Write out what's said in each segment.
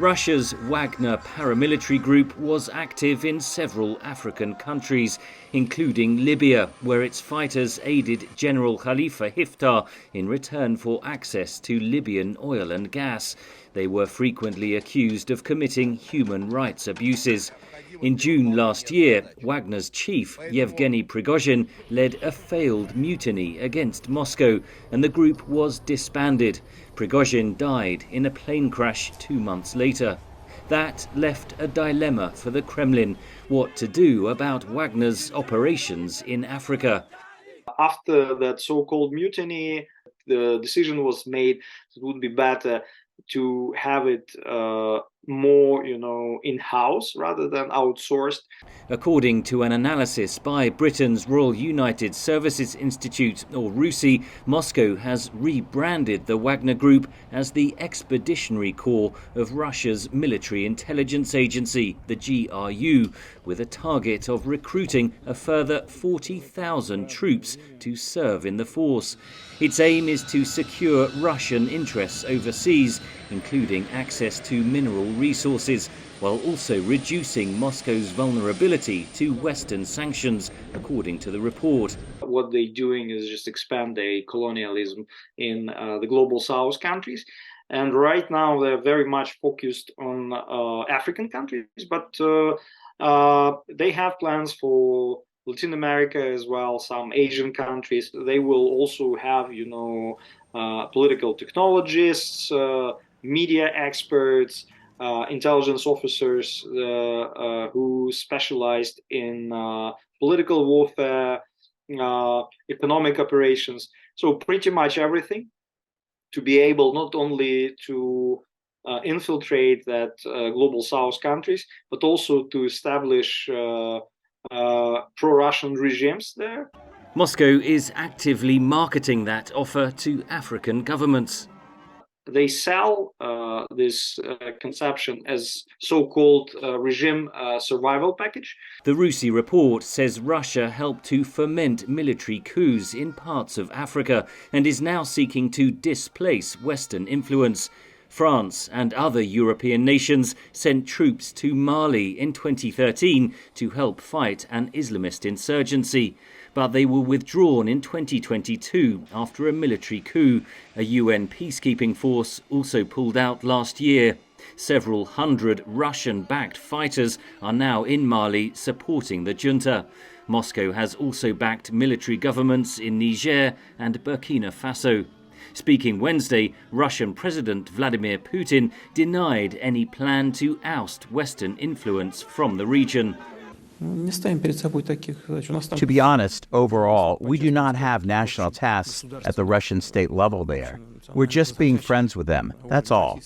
Russia's Wagner paramilitary group was active in several African countries, including Libya, where its fighters aided General Khalifa Haftar in return for access to Libyan oil and gas. They were frequently accused of committing human rights abuses. In June last year, Wagner's chief, Yevgeny Prigozhin, led a failed mutiny against Moscow, and the group was disbanded. Prigozhin died in a plane crash 2 months later. That left a dilemma for the Kremlin: what to do about Wagner's operations in Africa. After that so-called mutiny, the decision was made it would be better to have it more, in-house rather than outsourced. According to an analysis by Britain's Royal United Services Institute, or RUSI, Moscow has rebranded the Wagner Group as the Expeditionary Corps of Russia's military intelligence agency, the GRU, with a target of recruiting a further 40,000 troops to serve in the force. Its aim is to secure Russian interests overseas, including access to mineral resources, while also reducing Moscow's vulnerability to Western sanctions, according to the report. What they're doing is just expand their colonialism in the global South countries. And right now they're very much focused on African countries, but they have plans for Latin America as well, some Asian countries. They will also have, political technologists, media experts, intelligence officers who specialized in political warfare, economic operations. So pretty much everything to be able not only to infiltrate that global South countries, but also to establish pro-Russian regimes there. Moscow is actively marketing that offer to African governments. They sell this conception as so-called regime survival package. The RUSI report says Russia helped to foment military coups in parts of Africa and is now seeking to displace Western influence. France and other European nations sent troops to Mali in 2013 to help fight an Islamist insurgency. But they were withdrawn in 2022 after a military coup. A UN peacekeeping force also pulled out last year. Several hundred Russian-backed fighters are now in Mali supporting the junta. Moscow has also backed military governments in Niger and Burkina Faso. Speaking Wednesday, Russian President Vladimir Putin denied any plan to oust Western influence from the region. To be honest, overall, we do not have national tasks at the Russian state level there. We're just being friends with them, that's all.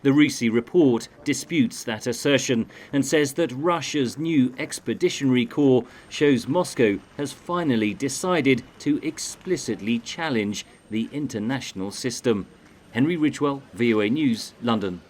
The RUSI report disputes that assertion and says that Russia's new expeditionary corps shows Moscow has finally decided to explicitly challenge the international system. Henry Ridgwell, VOA News, London.